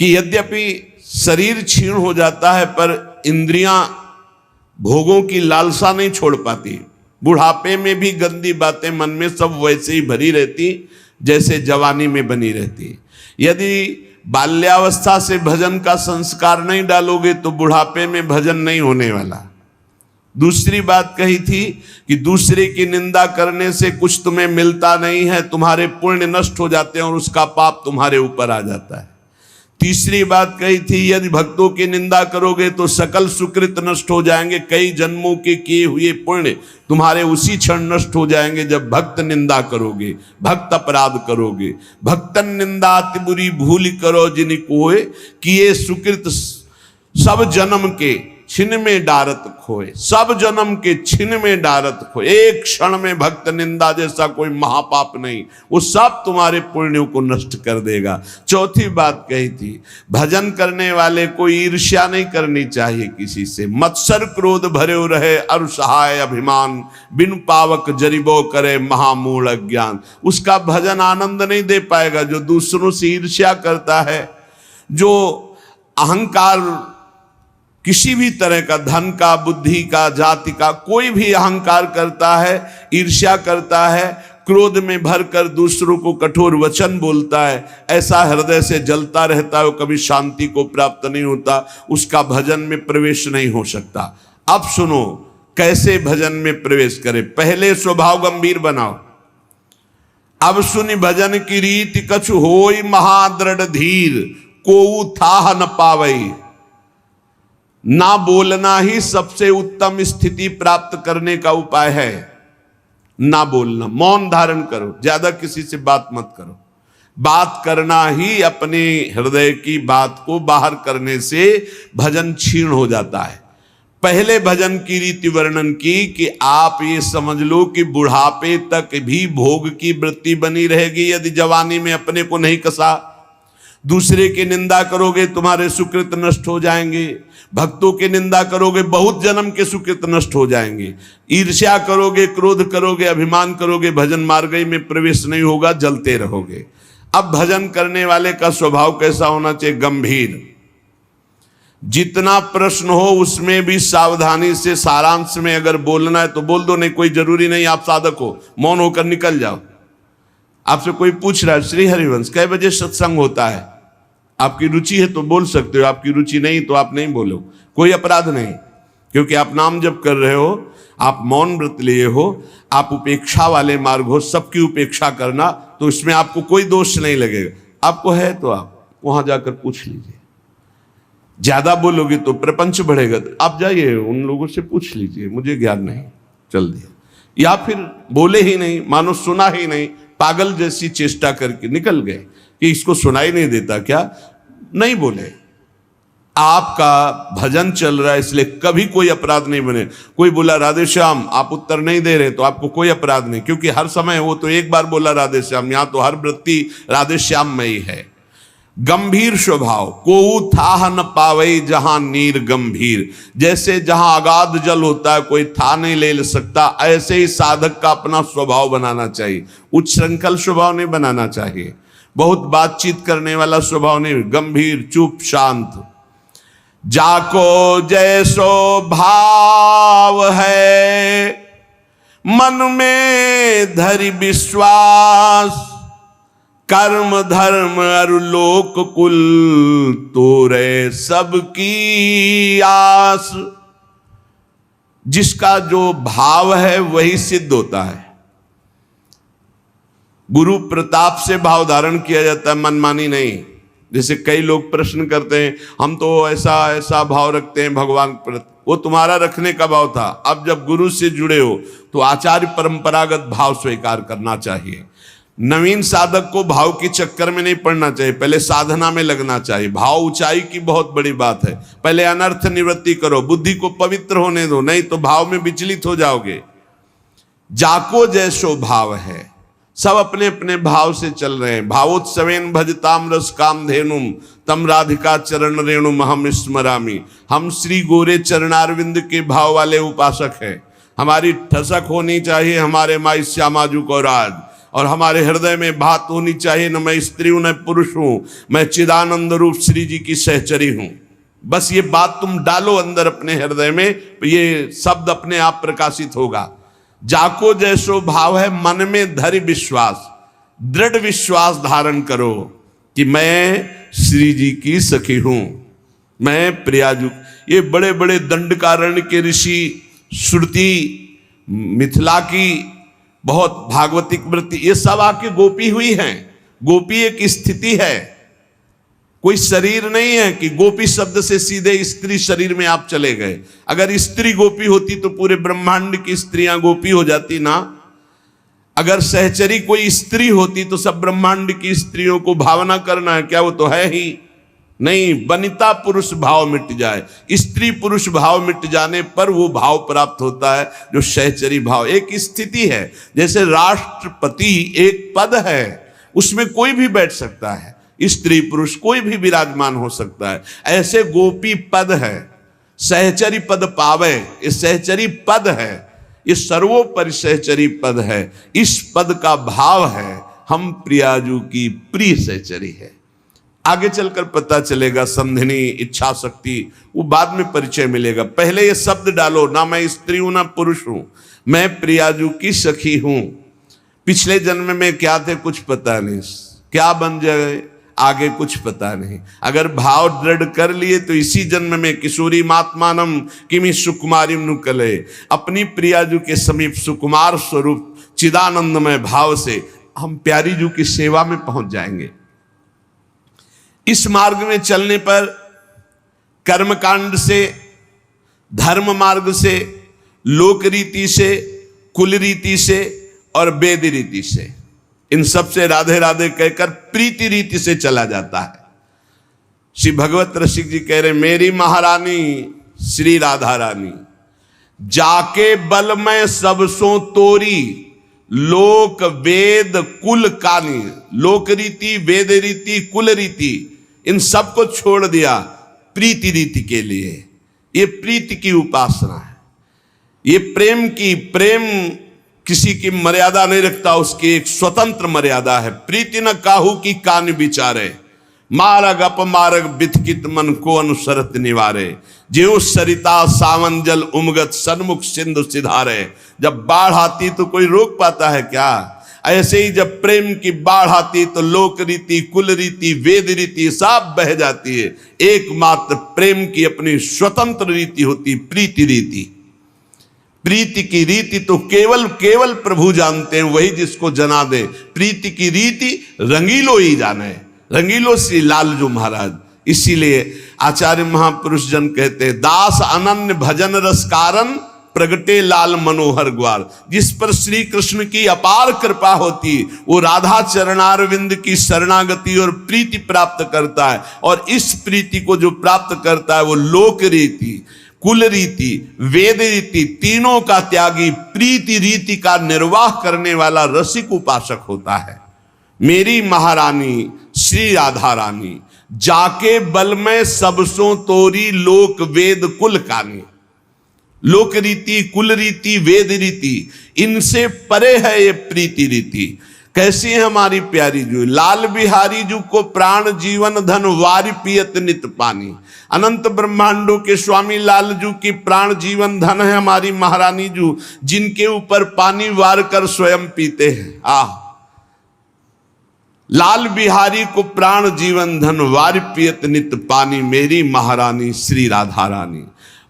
कि यद्यपि शरीर क्षीण हो जाता है पर इंद्रियां भोगों की लालसा नहीं छोड़ पाती। बुढ़ापे में भी गंदी बातें मन में सब वैसे ही भरी रहती जैसे जवानी में बनी रहती। यदि बाल्यावस्था से भजन का संस्कार नहीं डालोगे तो बुढ़ापे में भजन नहीं होने वाला। दूसरी बात कही थी कि दूसरे की निंदा करने से कुछ तुम्हें मिलता नहीं है, तुम्हारे पुण्य नष्ट हो जाते हैं और उसका पाप तुम्हारे ऊपर आ जाता है। तीसरी बात कही थी यदि भक्तों की निंदा करोगे तो सकल सुकृत नष्ट हो जाएंगे, कई जन्मों के किए हुए पुण्य तुम्हारे उसी क्षण नष्ट हो जाएंगे जब भक्त निंदा करोगे, भक्त अपराध करोगे। भक्तन निंदा अति बुरी भूल करो जिन कोय, किए सुकृत सब जन्म के छिन में डारत खोए। सब जन्म के छिन में डारत खोए। एक क्षण में भक्त निंदा जैसा कोई महापाप नहीं, वो सब तुम्हारे पुण्यों को नष्ट कर देगा। चौथी बात कही थी भजन करने वाले को ईर्ष्या नहीं करनी चाहिए किसी से। मत्सर क्रोध भरे रहे अरु सहाय अभिमान, बिन पावक जरिबो करे महामूढ़ अज्ञान। उसका भजन आनंद नहीं दे पाएगा। जो दूसरों से ईर्ष्या करता है, जो अहंकार किसी भी तरह का, धन का, बुद्धि का, जाति का, कोई भी अहंकार करता है, ईर्ष्या करता है, क्रोध में भरकर दूसरों को कठोर वचन बोलता है, ऐसा हृदय से जलता रहता है, वो कभी शांति को प्राप्त नहीं होता, उसका भजन में प्रवेश नहीं हो सकता। अब सुनो कैसे भजन में प्रवेश करें। पहले स्वभाव गंभीर बनाओ। अब सुनि भजन की रीति कछु होई महादृढ़ धीर, कोऊ थाह न पावई। ना बोलना ही सबसे उत्तम स्थिति प्राप्त करने का उपाय है। ना बोलना, मौन धारण करो, ज्यादा किसी से बात मत करो। बात करना ही अपने हृदय की बात को बाहर करने से भजन क्षीण हो जाता है। पहले भजन की रीति वर्णन की कि आप ये समझ लो कि बुढ़ापे तक भी भोग की वृत्ति बनी रहेगी यदि जवानी में अपने को नहीं कसा। दूसरे की निंदा करोगे तुम्हारे सुकृत नष्ट हो जाएंगे। भक्तों की निंदा करोगे बहुत जन्म के सुकृत नष्ट हो जाएंगे। ईर्ष्या करोगे, क्रोध करोगे, अभिमान करोगे, भजन मार्ग में प्रवेश नहीं होगा, जलते रहोगे। अब भजन करने वाले का स्वभाव कैसा होना चाहिए? गंभीर। जितना प्रश्न हो उसमें भी सावधानी से, सारांश में अगर बोलना है तो बोल दो, नहीं कोई जरूरी नहीं आप साधक हो, मौन होकर निकल जाओ। आपसे कोई पूछ रहा है श्री हरिवंश कै बजे सत्संग होता है, आपकी रुचि है तो बोल सकते हो, आपकी रुचि नहीं तो आप नहीं बोलो, कोई अपराध नहीं, क्योंकि आप नाम जप कर रहे हो, आप मौन व्रत लिए हो, आप उपेक्षा वाले मार्ग हो, सबकी उपेक्षा करना, तो इसमें आपको कोई दोष नहीं लगेगा। आपको है तो आप वहां जाकर पूछ लीजिए। ज्यादा बोलोगे तो प्रपंच बढ़ेगा, तो आप जाइए उन लोगों से पूछ लीजिए, मुझे ज्ञान नहीं, चल दिया। या फिर बोले ही नहीं, मानो सुना ही नहीं, पागल जैसी चेष्टा करके निकल गए कि इसको सुनाई नहीं देता क्या, नहीं बोले। आपका भजन चल रहा है इसलिए कभी कोई अपराध नहीं बने। कोई बोला राधे श्याम, आप उत्तर नहीं दे रहे तो आपको कोई अपराध नहीं, क्योंकि हर समय वो तो एक बार बोला राधे श्याम, यहां तो हर वृत्ति राधे श्याम में ही है। गंभीर स्वभाव, कोऊ थाह न पावई जहां नीर गंभीर। जैसे जहां अगाध जल होता है कोई था नहीं ले सकता, ऐसे ही साधक का अपना स्वभाव बनाना चाहिए। उच्छृंखल स्वभाव नहीं बनाना चाहिए, बहुत बातचीत करने वाला स्वभाव नहीं, गंभीर, चुप, शांत। जाको जैसो भाव है मन में धरि विश्वास, कर्म धर्म अरु लोक कुल तोरे सबकी आस। जिसका जो भाव है वही सिद्ध होता है। गुरु प्रताप से भाव धारण किया जाता है, मनमानी नहीं। जैसे कई लोग प्रश्न करते हैं, हम तो ऐसा ऐसा भाव रखते हैं भगवान पर, वो तुम्हारा रखने का भाव था। अब जब गुरु से जुड़े हो तो आचार्य परंपरागत भाव स्वीकार करना चाहिए। नवीन साधक को भाव के चक्कर में नहीं पड़ना चाहिए, पहले साधना में लगना चाहिए। भाव ऊंचाई की बहुत बड़ी बात है। पहले अनर्थ निवृत्ति करो, बुद्धि को पवित्र होने दो, नहीं तो भाव में विचलित हो जाओगे। जाको जैसो भाव है, सब अपने अपने भाव से चल रहे हैं। भावोत्सवेन भजताम रस काम धेनुम तम राधिका चरण रेणुम हम स्मरामी। हम श्री गोरे चरणारविंद के भाव वाले उपासक हैं। हमारी ठसक होनी चाहिए हमारे माई श्यामाजू को राज। और हमारे हृदय में बात होनी चाहिए, न मैं स्त्री हूं न पुरुष हूं, मैं चिदानंद रूप श्री जी की सहचरी हूं। बस ये बात तुम डालो अंदर अपने हृदय में, ये शब्द अपने आप प्रकाशित होगा। जाको जैसो भाव है मन में धरि विश्वास, दृढ़ विश्वास धारण करो कि मैं श्री जी की सखी हूं, मैं प्रियाजू। ये बड़े बड़े दंडकारण्य के ऋषि, श्रुति, मिथिला की बहुत भागवतिक वृत्ति, ये सब आके गोपी हुई हैं। गोपी एक स्थिति है, कोई शरीर नहीं है कि गोपी शब्द से सीधे स्त्री शरीर में आप चले गए। अगर स्त्री गोपी होती तो पूरे ब्रह्मांड की स्त्रियां गोपी हो जाती ना। अगर सहचरी कोई स्त्री होती तो सब ब्रह्मांड की स्त्रियों को भावना करना है क्या? वो तो है ही नहीं। वनिता पुरुष भाव मिट जाए, स्त्री पुरुष भाव मिट जाने पर वो भाव प्राप्त होता है जो सहचरी भाव। एक स्थिति है, जैसे राष्ट्रपति एक पद है, उसमें कोई भी बैठ सकता है, स्त्री पुरुष कोई भी विराजमान हो सकता है। ऐसे गोपी पद है, सहचरी पद पावे, ये सहचरी पद है, ये सर्वोपरि सहचरी पद है। इस पद का भाव है हम प्रियाजू की प्रिय सहचरी है। आगे चलकर पता चलेगा समधिनी, इच्छा शक्ति, वो बाद में परिचय मिलेगा। पहले ये शब्द डालो, ना मैं स्त्री हूं ना पुरुष हूं, मैं प्रियाजू की सखी हूं। पिछले जन्म में क्या थे कुछ पता नहीं, क्या बन जाए आगे कुछ पता नहीं। अगर भाव दृढ़ कर लिए तो इसी जन्म में किशोरी मात्मानम किमि सुकुमारिम नुकले, अपनी प्रियाजू के समीप सुकुमार स्वरूप चिदानंदमय भाव से हम प्यारी जू की सेवा में पहुंच जाएंगे। इस मार्ग में चलने पर कर्मकांड से, धर्म मार्ग से, लोक रीति से, कुल रीति से और वेद रीति से, इन सब से राधे राधे कहकर प्रीति रीति से चला जाता है। श्री भगवत रसिक जी कह रहे, मेरी महारानी श्री राधा रानी, जाके बल में सबसों तोरी, लोक वेद कुल कानी। लोक रीति, वेद रीति, कुल रीति, इन सब को छोड़ दिया प्रीति रीति के लिए। ये प्रीति की उपासना है, ये प्रेम की, प्रेम किसी की मर्यादा नहीं रखता, उसकी एक स्वतंत्र मर्यादा है। प्रीति न काहू की कान विचारे, मारग अपमारग बिथकित मन को अनुसरत निवारे। ज्यों सरिता सावन जल उमगत सन्मुख सिंधु सिधारे। जब बाढ़ आती तो कोई रोक पाता है क्या? ऐसे ही जब प्रेम की बाढ़ आती तो लोक रीति, कुल रीति, वेद रीति सब बह जाती है। एकमात्र प्रेम की अपनी स्वतंत्र रीति होती, प्रीति रीति। प्रीति की रीति तो केवल केवल प्रभु जानते हैं, वही जिसको जना दे। प्रीति की रीति रंगीलो ही जाने, रंगीलो श्री लालजू महाराज। इसीलिए आचार्य महापुरुष जन कहते हैं, दास अनन्य भजन रस कारण प्रगटे लाल मनोहर ग्वार। जिस पर श्री कृष्ण की अपार कृपा होती, वो राधा चरणारविंद की शरणागति और प्रीति प्राप्त करता है। और इस प्रीति को जो प्राप्त करता है वो लोक रीति, कुल रीति, वेद रीति, तीनों का त्यागी, प्रीति रीति का निर्वाह करने वाला रसिक उपासक होता है। मेरी महारानी श्री राधा रानी, जाके बल में सबसों तोरी, लोक वेद कुल कानी। लोक रीति, कुल रीति, वेद रीति, इनसे परे है ये प्रीति रीति। कैसी है हमारी प्यारी जू? लाल बिहारी जू को प्राण जीवन धन वारि पियत नित पानी। अनंत ब्रह्मांडों के स्वामी लाल जू की प्राण जीवन धन है हमारी महारानी जू, जिनके ऊपर पानी वार कर स्वयं पीते हैं। लाल बिहारी को प्राण जीवन धन वारि पियत नित पानी, मेरी महारानी श्री राधा रानी।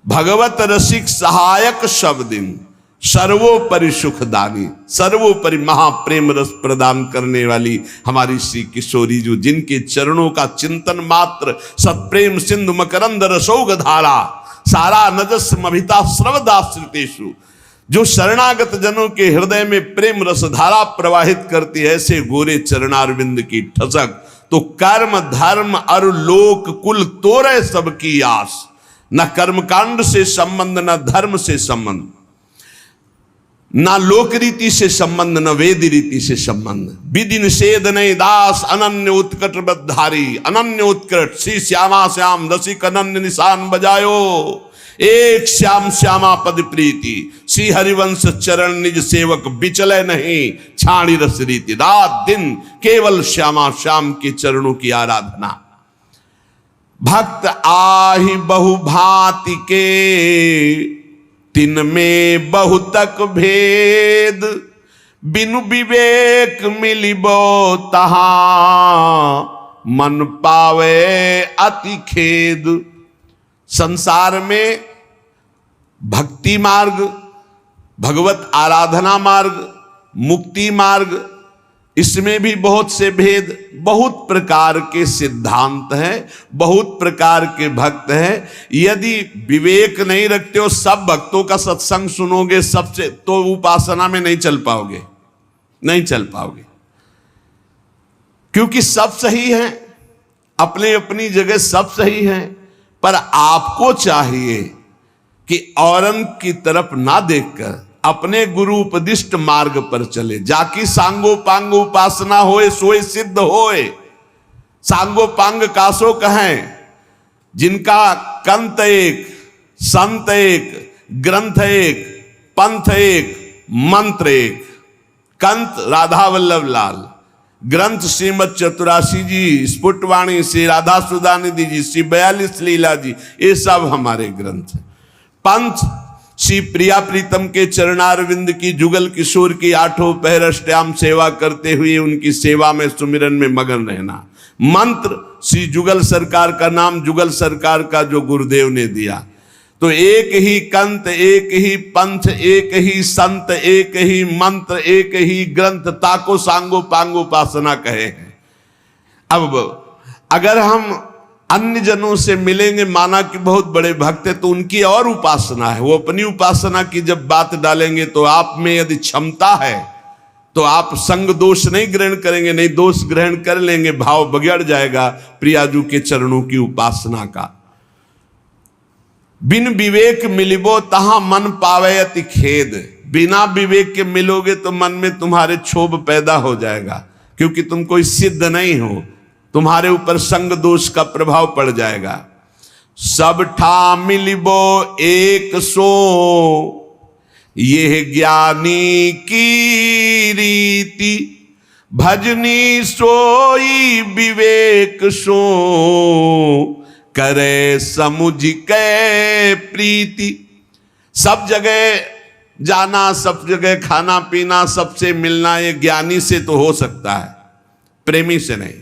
भगवत रसिक सहायक शब्दिन, सर्वोपरि सुखदानी। सर्वोपरि महाप्रेम रस प्रदान करने वाली हमारी श्री किशोरी जू, जिनके चरणों का चिंतन मात्र सत्प्रेम सिंधु मकरंद रसौग धारा, सारा नजस्मभिता श्रवदाश्रितेषु। जो शरणागत जनों के हृदय में प्रेम रस धारा प्रवाहित करती है, ऐसे गोरे चरणारविंद की ठसक। तो कर्म धर्म अरु लोक कुल तोरे सबकी आस। न कर्मकांड से संबंध, न धर्म से संबंध, ना लोक रीति से संबंध, न वेद रीति से संबंध। विधि निषेध नहीं दास अनन्य उत्कट बधारी। अनन्य उत्कट श्री श्यामा श्याम रसिक अनन्य निशान बजायो। एक श्याम श्यामा पद प्रीति, श्री हरिवंश चरण निज सेवक, बिचले नहीं छाणी रस रीति। रात दिन केवल श्यामा श्याम के चरणों की आराधना। भक्त आहि बहु भांति के, तिन में बहुतक भेद, बिनु विवेक मिलिबो तहां, मन पावे अति खेद। संसार में भक्ति मार्ग, भगवत आराधना मार्ग, मुक्ति मार्ग, इसमें भी बहुत से भेद, बहुत प्रकार के सिद्धांत हैं, बहुत प्रकार के भक्त हैं। यदि विवेक नहीं रखते हो, सब भक्तों का सत्संग सुनोगे सबसे, तो उपासना में नहीं चल पाओगे, नहीं चल पाओगे। क्योंकि सब सही हैं, अपने अपनी जगह सब सही हैं, पर आपको चाहिए कि औरन की तरफ ना देखकर अपने गुरु उपदिष्ट मार्ग पर चले। जाकी सांगो पांग उपासना होए सोए सिद्ध होए। सांगो पांग कासो कहें, जिनका कंत एक, संत एक, ग्रंथ एक, पंथ एक, मंत्र एक। कंत राधा वल्लभ लाल, ग्रंथ श्रीमद चतुरासी जी, स्फुटवाणी श्री राधा सुधानिधि जी, श्री 42 लीला जी, ये सब हमारे ग्रंथ हैं। पंथ श्री प्रिया प्रीतम के चरणारविंद की, जुगल किशोर की 8 पहर अष्टयाम सेवा करते हुए उनकी सेवा में सुमिरन में मगन रहना। मंत्र श्री जुगल सरकार का नाम, जुगल सरकार का जो गुरुदेव ने दिया। तो एक ही कंत, एक ही पंथ, एक ही संत, एक ही मंत्र, एक ही ग्रंथ, ताको सांगो पांगो उपासना कहे हैं। अब अगर हम अन्य जनों से मिलेंगे, माना कि बहुत बड़े भक्त है, तो उनकी और उपासना है, वो अपनी उपासना की जब बात डालेंगे तो आप में यदि क्षमता है तो आप संग दोष नहीं ग्रहण करेंगे, नहीं दोष ग्रहण कर लेंगे, भाव बिगड़ जाएगा प्रियाजू के चरणों की उपासना का। बिन विवेक मिलिबो तहां मन पावे अति खेद। बिना विवेक के मिलोगे तो मन में तुम्हारे क्षोभ पैदा हो जाएगा, क्योंकि तुम कोई सिद्ध नहीं हो, तुम्हारे ऊपर संग दोष का प्रभाव पड़ जाएगा। सब ठा मिलिबो एक सो, ये ज्ञानी की रीति, भजनी सोई विवेक सो, करे समुझ के प्रीति। सब जगह जाना, सब जगह खाना पीना, सबसे मिलना, ये ज्ञानी से तो हो सकता है, प्रेमी से नहीं।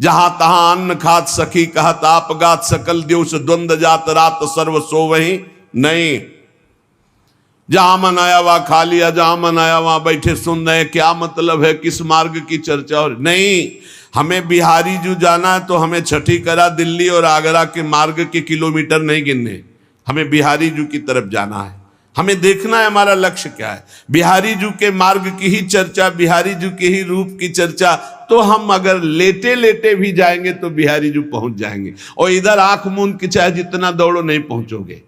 जहां तहां अन्न खात सखी कहत, आप गात सकल दिवस द्वंद जात, रात सर्व सो वही नहीं। जहां मन आया वहां खा लिया, जहां मन आया वहां बैठे सुन रहे, क्या मतलब है, किस मार्ग की चर्चा हो नहीं। हमें बिहारी जू जाना है तो हमें छठी करा दिल्ली और आगरा के मार्ग के किलोमीटर नहीं गिनने, हमें बिहारी जू की तरफ जाना है। हमें देखना है हमारा लक्ष्य क्या है। बिहारी जू के मार्ग की ही चर्चा, बिहारी जू के ही रूप की चर्चा, तो हम अगर लेटे लेटे भी जाएंगे तो बिहारी जू पहुंच जाएंगे, और इधर आंख मूंद के चाहे जितना दौड़ो नहीं पहुंचोगे।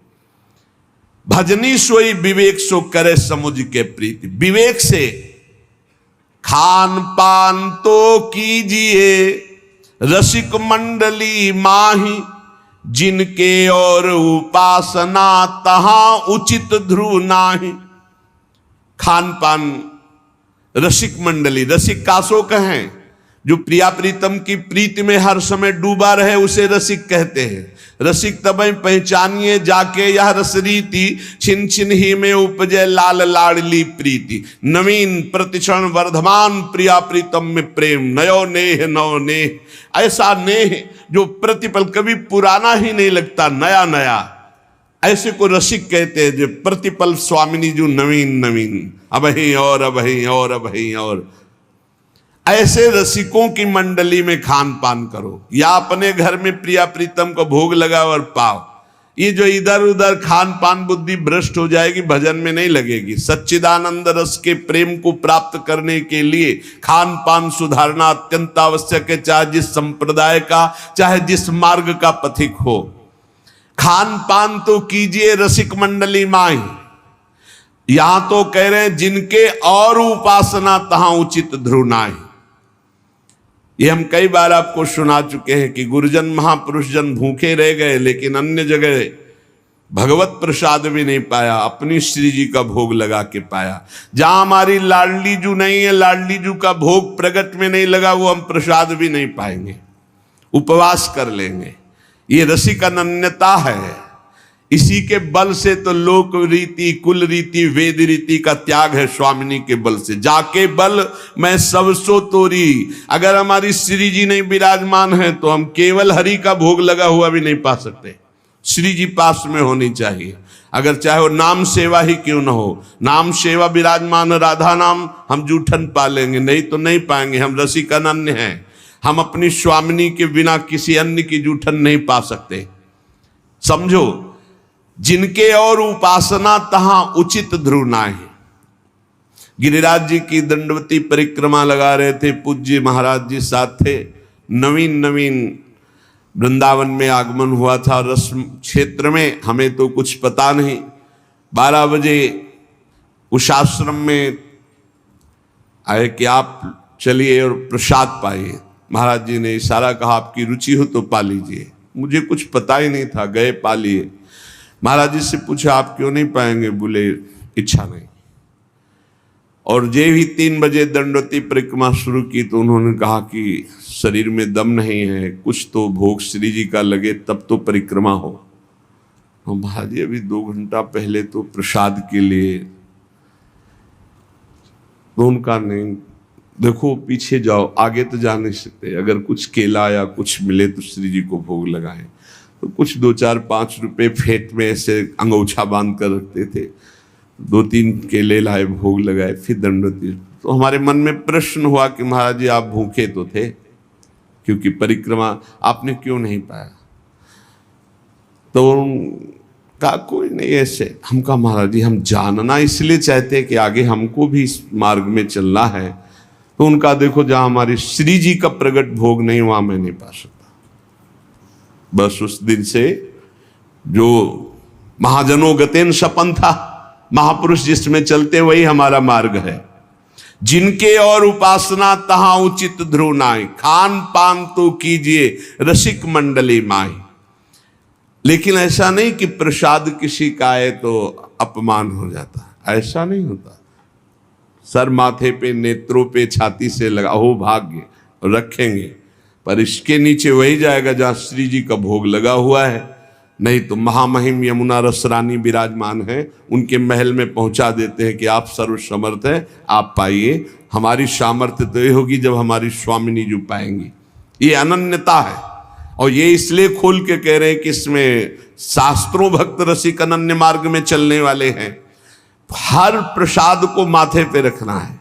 भजनी सोई विवेक सो करे समुझ के प्रीति। विवेक से खान पान तो कीजिए, रसिक मंडली माही, जिनके और उपासना तहां उचित ध्रुव नाही। खान पान, रसिक मंडली, रसिक कासो कहें, जो प्रिया प्रीतम की प्रीति में हर समय डूबा रहे उसे रसिक कहते हैं। रसिक तबई पहचानिए जाके यह रसरीति, छिन छिन ही में उपजे लाल लाडली प्रीति। नवीन प्रतिक्षण वर्धमान प्रिया प्रीतम में प्रेम, नयो नेह नव नेह। ऐसा नेह जो प्रतिपल कभी पुराना ही नहीं लगता, नया नया, ऐसे को रसिक कहते हैं। जो प्रतिपल स्वामिनी जो नवीन नवीन, अब ही और अब ही और अब ही और। ऐसे रसिकों की मंडली में खान पान करो, या अपने घर में प्रिया प्रीतम को भोग लगाओ और पाओ। ये जो इधर उधर खान पान बुद्धि भ्रष्ट हो जाएगी, भजन में नहीं लगेगी। सच्चिदानंद रस के प्रेम को प्राप्त करने के लिए खान पान सुधारना अत्यंत आवश्यक है, चाहे जिस संप्रदाय का, चाहे जिस मार्ग का पथिक हो। खान पान तो कीजिए रसिक मंडली माही, यहां तो कह रहे हैं जिनके और उपासना तहां उचित ध्रुव नाहि। ये हम कई बार आपको सुना चुके हैं कि गुरुजन महापुरुष जन भूखे रह गए, लेकिन अन्य जगह भगवत प्रसाद भी नहीं पाया, अपनी श्री जी का भोग लगा के पाया। जहां हमारी लाडली जू नहीं है, लाडली जू का भोग प्रगट में नहीं लगा, वो हम प्रसाद भी नहीं पाएंगे, उपवास कर लेंगे। ये रसिक अनन्यता है। इसी के बल से तो लोक रीति, कुल रीति, वेद रीति का त्याग है स्वामिनी के बल से। जाके बल मैं सब सो तोरी। अगर हमारी श्री जी नहीं विराजमान है तो हम केवल हरि का भोग लगा हुआ भी नहीं पा सकते। श्री जी पास में होनी चाहिए, अगर चाहे वो नाम सेवा ही क्यों ना हो। नाम सेवा विराजमान राधा नाम हम जूठन पा लेंगे, नहीं तो नहीं पाएंगे। हम रसिक अनन्य हैं, हम अपनी स्वामिनी के बिना किसी अन्य की जूठन नहीं पा सकते। समझो, जिनके और उपासना तहां उचित ध्रुव नाहि। गिरिराज जी की दंडवती परिक्रमा लगा रहे थे, पूज्य महाराज जी साथ थे। नवीन वृंदावन में आगमन हुआ था, रस्म क्षेत्र में, हमें तो कुछ पता नहीं। 12 बजे उस आश्रम में आए कि आप चलिए और प्रसाद पाइए। महाराज जी ने इशारा कहा, आपकी रुचि हो तो पा लीजिए। मुझे कुछ पता ही नहीं था, गए पा लिए। महाराज जी से पूछा, आप क्यों नहीं पाएंगे? बोले, इच्छा नहीं। और जे भी 3 बजे दंडवती परिक्रमा शुरू की तो उन्होंने कहा कि शरीर में दम नहीं है, कुछ तो भोग श्री जी का लगे तब तो परिक्रमा हो। और महाराज जी अभी 2 घंटा पहले तो प्रसाद के लिए, तो उनका नहीं, देखो पीछे जाओ, आगे तो जा नहीं सकते। अगर कुछ केला या कुछ मिले तो श्री जी को भोग लगाएं। तो कुछ 2, 4, 5 रुपए फेंट में ऐसे अंगोछा बांध कर रखते थे। 2-3 केले लाए, भोग लगाए, फिर दंडवती। तो हमारे मन में प्रश्न हुआ कि महाराज जी आप भूखे तो थे, क्योंकि परिक्रमा आपने क्यों नहीं पाया? तो कहा कोई नहीं ऐसे। हम कहा महाराज जी हम जानना इसलिए चाहते हैं कि आगे हमको भी इस मार्ग में चलना है। तो उनका देखो, जहां हमारी श्री जी का प्रगट भोग नहीं, वहां मैं नहीं पा सकता। बस उस दिन से जो महाजनों गतेन सपन था, महापुरुष जिसमें चलते वही हमारा मार्ग है। जिनके और उपासना तहां उचित ध्रुव नाहि, खान पान तो कीजिए रसिक मंडली माही। लेकिन ऐसा नहीं कि प्रसाद किसी का आए तो अपमान हो जाता, ऐसा नहीं होता। सर माथे पे, नेत्रों पे, छाती से लगा हो भाग्य रखेंगे, पर इसके नीचे वही जाएगा जहां श्री जी का भोग लगा हुआ है। नहीं तो महामहिम यमुना रसरानी विराजमान है, उनके महल में पहुंचा देते हैं कि आप सर्वसमर्थ हैं, आप पाइए। हमारी सामर्थ्य तो ये होगी जब हमारी स्वामिनी जी पाएंगी। ये अनन्यता है। और ये इसलिए खोल के कह रहे हैं कि इसमें शास्त्रों भक्त रसिक अनन्य मार्ग में चलने वाले हैं। हर प्रसाद को माथे पे रखना है,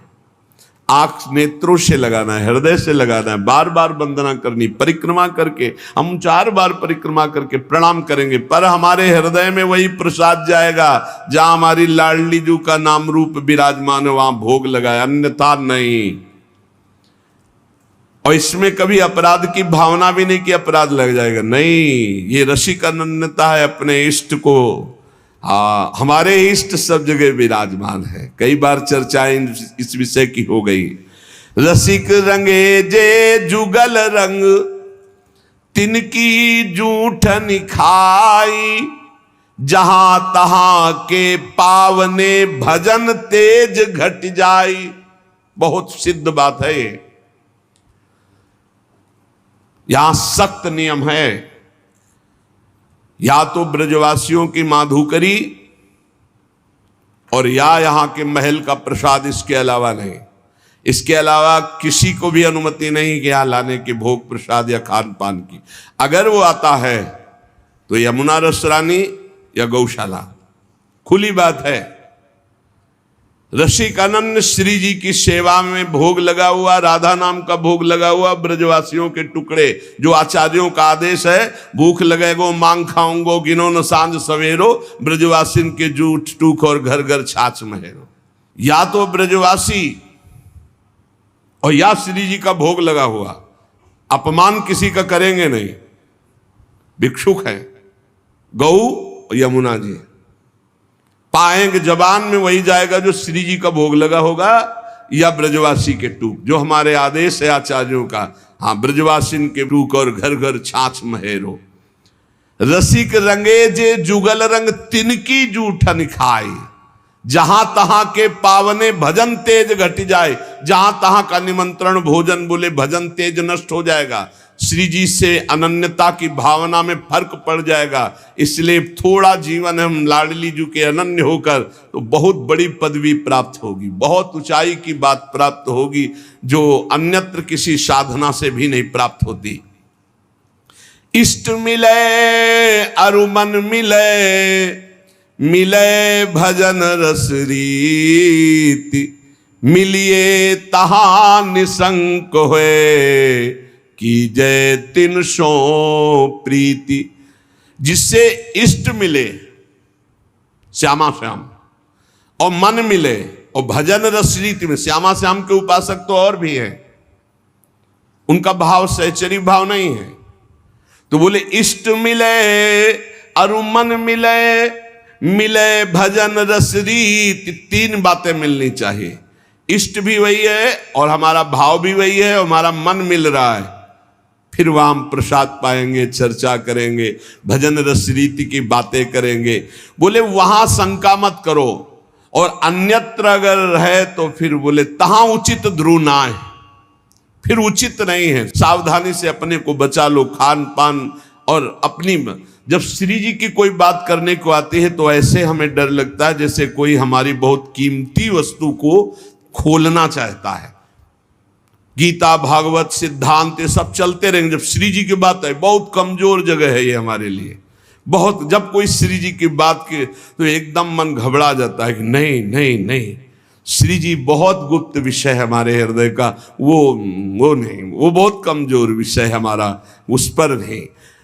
आंख नेत्रों से लगाना है, हृदय से लगाना है, बार बार वंदना करनी। परिक्रमा करके हम 4 बार परिक्रमा करके प्रणाम करेंगे, पर हमारे हृदय में वही प्रसाद जाएगा जहां हमारी लाडली जू का नाम रूप विराजमान है, वहां भोग लगाए, अन्यथा नहीं। और इसमें कभी अपराध की भावना भी नहीं कि अपराध लग जाएगा, नहीं। ये रसिक अनन्यता है, अपने इष्ट को। हमारे इष्ट सब जगह विराजमान है। कई बार चर्चाएं इस विषय की हो गई। रसिक रंगे जे जुगल रंग, तिनकी जूठन खाई, जहां तहां के पावने भजन तेज घट जाई। बहुत सिद्ध बात है ये। यहां सख्त नियम है, या तो ब्रजवासियों की माधुकरी और या यहां के महल का प्रसाद, इसके अलावा नहीं। इसके अलावा किसी को भी अनुमति नहीं कि यहां लाने के भोग प्रसाद या खान पान की। अगर वो आता है तो यमुना रसरानी या गौशाला, खुली बात है। रसिक अनन्य श्री जी की सेवा में भोग लगा हुआ, राधा नाम का भोग लगा हुआ, ब्रजवासियों के टुकड़े, जो आचार्यों का आदेश है, भूख लगेगो मांग खाऊंगो, गिनो न सांझ सवेरो, ब्रजवासिन के जूठ टूक और घर घर छाछ महेरो। या तो ब्रजवासी और या श्री जी का भोग लगा हुआ, अपमान किसी का करेंगे नहीं। भिक्षुक है, गौ यमुना जी पाएंगे, जबान में वही जाएगा जो श्री जी का भोग लगा होगा या ब्रजवासी के टूक, जो हमारे आदेश है आचार्यों का। हाँ, ब्रजवासिन के टूक और घर घर छाछ महेरो। रसिक रंगे जे जुगल रंग तिनकी जूठन खाए। जहां तहां के पावने भजन तेज घट जाए। जहां तहां का निमंत्रण भोजन बोले भजन तेज नष्ट हो जाएगा। श्री जी से अनन्यता की भावना में फर्क पड़ जाएगा। इसलिए थोड़ा जीवन हम लाडली जी के अनन्य होकर तो बहुत बड़ी पदवी प्राप्त होगी, बहुत ऊंचाई की बात प्राप्त होगी जो अन्यत्र किसी साधना से भी नहीं प्राप्त होती। इष्ट मिले अरुमन मिले, मिले भजन रस रीति। मिलिए तहा निसंक होए, की जय तिन सो प्रीति। जिससे इष्ट मिले श्यामा श्याम और मन मिले और भजन रस रीति में, श्यामा श्याम के उपासक तो और भी हैं, उनका भाव सहचरी भाव नहीं है। तो बोले इष्ट मिले अरुमन मिले, मिले भजन रस रीति। तीन बातें मिलनी चाहिए। इष्ट भी वही है और हमारा भाव भी वही है और हमारा मन मिल रहा है, फिर वहां हम प्रसाद पाएंगे, चर्चा करेंगे, भजन रस रीति की बातें करेंगे। बोले वहां शंका मत करो और अन्यत्र अगर है तो फिर बोले तहां उचित ध्रुव ना है, फिर उचित नहीं है। सावधानी से अपने को बचा लो, खान पान और अपनी। जब श्री जी की कोई बात करने को आती है तो ऐसे हमें डर लगता है जैसे कोई हमारी बहुत कीमती वस्तु को खोलना चाहता है। गीता भागवत सिद्धांत ये सब चलते रहेंगे। जब श्री जी की बात है, बहुत कमजोर जगह है ये हमारे लिए, बहुत। जब कोई श्री जी की बात के तो एकदम मन घबरा जाता है कि नहीं नहीं नहीं, श्री जी बहुत गुप्त विषय है हमारे हृदय का, वो नहीं, वो बहुत कमजोर विषय हमारा, उस पर नहीं।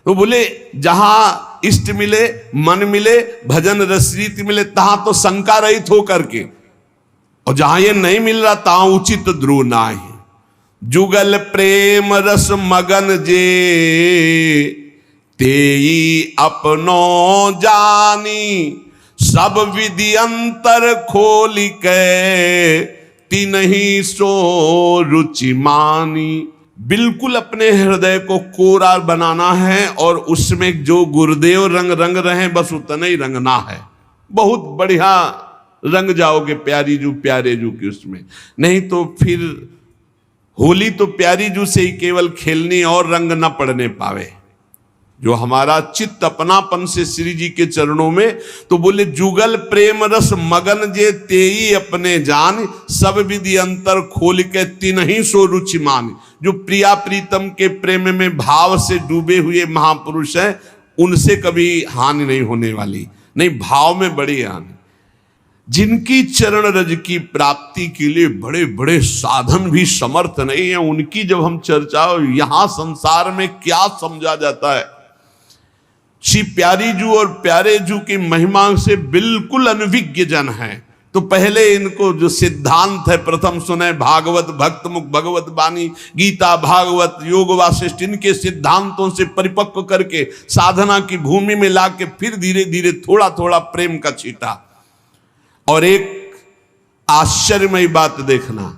तो बोले जहां इष्ट मिले, मन मिले, भजन रस रीति मिले, तहां तो शंका रहित हो करके, और जहां ये नहीं मिल रहा तहां उचित ध्रुव ना है। जुगल प्रेम रस मगन जे, तेई अपनो जानी। सब विधि अंतर खोल के, तिनहि सो रुचि मानी। बिल्कुल अपने हृदय को कोरा बनाना है और उसमें जो गुरुदेव रंग रंग रहे बस उतना ही रंगना है। बहुत बढ़िया रंग जाओगे प्यारी जू प्यारे जू की उसमें, नहीं तो फिर होली तो प्यारी जू से ही केवल खेलनी और रंग न पड़ने पावे। जो हमारा चित्त अपनापन से श्री जी के चरणों में, तो बोले जुगल प्रेम रस मगन जे, तेई अपने जान। सब विधि अंतर खोल के, तिनहि सो रुचि मान। जो प्रिया प्रीतम के प्रेम में भाव से डूबे हुए महापुरुष हैं, उनसे कभी हानि नहीं होने वाली, नहीं भाव में बड़ी हानि। जिनकी चरण रज की प्राप्ति के लिए बड़े बड़े साधन भी समर्थ नहीं है, उनकी जब हम चर्चा, यहां संसार में क्या समझा जाता है। श्री प्यारी जू और प्यारे जू की महिमा से बिल्कुल अनभिज्ञ जन है। तो पहले इनको जो सिद्धांत है प्रथम सुने, भागवत भक्त मुख भगवत बानी, गीता भागवत योग वासिष्ठ, इनके सिद्धांतों से परिपक्व करके साधना की भूमि में लाके फिर धीरे धीरे थोड़ा थोड़ा प्रेम का छींटा। और एक आश्चर्यमयी बात देखना,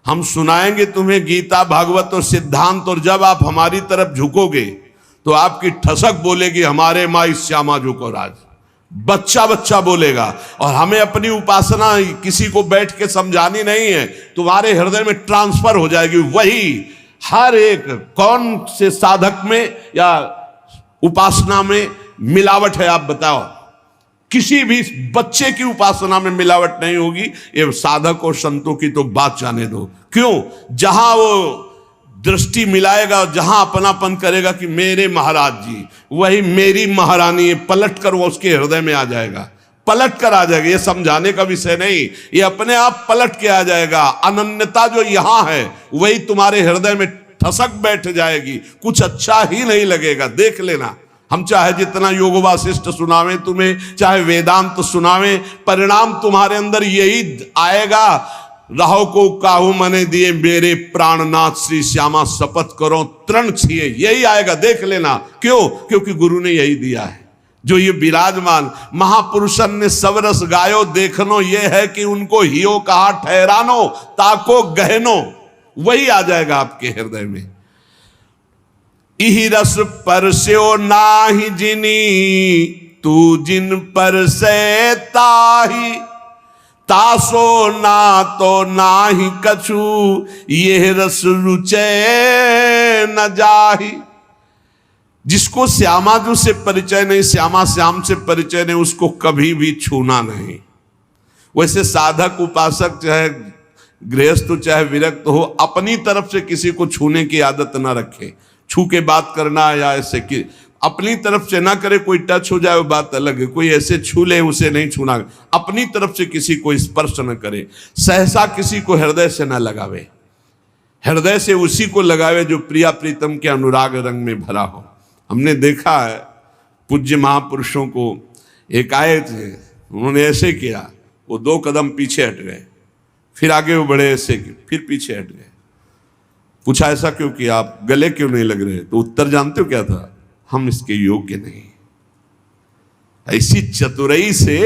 हम सुनाएंगे तुम्हें गीता भागवत और सिद्धांत, और जब आप हमारी तरफ झुकोगे तो आपकी ठसक बोलेगी हमारे माई श्यामा झुको राज। बच्चा बच्चा बोलेगा। और हमें अपनी उपासना किसी को बैठ के समझानी नहीं है, तुम्हारे हृदय में ट्रांसफर हो जाएगी। वही हर एक कौन से साधक में या उपासना में मिलावट है आप बताओ? किसी भी बच्चे की उपासना में मिलावट नहीं होगी। ये साधक और संतों की तो बात जाने दो। क्यों? जहां वो दृष्टि मिलाएगा, जहां अपनापन करेगा कि मेरे महाराज जी, वही मेरी महारानी है, पलट कर वो उसके हृदय में आ जाएगा, पलट कर आ जाएगा। ये समझाने का विषय नहीं, ये अपने आप पलट के आ जाएगा। अनन्यता जो यहां है वही तुम्हारे हृदय में ठसक बैठ जाएगी, कुछ अच्छा ही नहीं लगेगा। देख लेना, हम चाहे जितना योग वासिष्ठ सुनावें तुम्हें, चाहे वेदांत सुनावें, परिणाम तुम्हारे अंदर यही आएगा। राहो को काहू मने दिए, मेरे प्राणनाथ श्री श्यामा शपथ करो तृण छिए, यही आएगा। देख लेना। क्यों? क्योंकि गुरु ने यही दिया है। जो ये विराजमान महापुरुषन ने सब रस गायो देखनो, ये है कि उनको हियो कहा ठहरानो, ताको गहनो, वही आ जाएगा आपके हृदय में। इहि रस परस्यो नाही जिनी, तू जिन पर से ताही, तासो ना तो नाही कछु, ये रस रुचे न जाही। जिसको श्यामाजू से परिचय नहीं, श्यामा श्याम से परिचय नहीं, उसको कभी भी छूना नहीं। वैसे साधक उपासक चाहे गृहस्थ चाहे विरक्त हो, अपनी तरफ से किसी को छूने की आदत ना रखे। छू के बात करना या ऐसे कि अपनी तरफ से ना करे, कोई टच हो जाए वो बात अलग है, कोई ऐसे छू ले उसे नहीं छूना। अपनी तरफ से किसी को स्पर्श न करे, सहसा किसी को हृदय से ना लगावे, हृदय से उसी को लगावे जो प्रिया प्रीतम के अनुराग रंग में भरा हो। हमने देखा है पूज्य महापुरुषों को, एक आए थे, उन्होंने ऐसे किया, वो 2 कदम पीछे हट गए, फिर आगे वो बढ़े ऐसे किए, फिर पीछे हट गए। पूछा ऐसा क्यों किया, आप गले क्यों नहीं लग रहे? तो उत्तर जानते हो क्या था? हम इसके योग्य नहीं। ऐसी चतुराई से,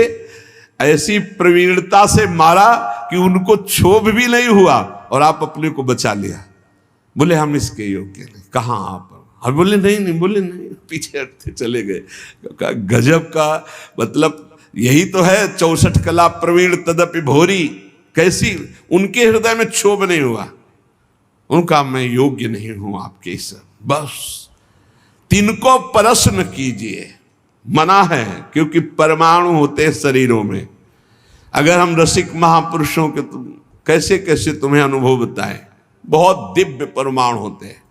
ऐसी प्रवीणता से मारा कि उनको क्षोभ भी नहीं हुआ और आप अपने को बचा लिया। बोले हम इसके योग्य नहीं। कहाँ आप? और बोले नहीं, बोले नहीं, पीछे हटते चले गए। गजब का मतलब यही तो है 64 कला प्रवीण तदपि भोरी। कैसी उनके हृदय में क्षोभ नहीं हुआ, उनका मैं योग्य नहीं हूं आपके इस। बस तिनको परस न कीजिए, मना है, क्योंकि परमाणु होते हैं शरीरों में। अगर हम रसिक महापुरुषों के कैसे कैसे तुम्हें अनुभव बताएं, बहुत दिव्य परमाणु होते हैं।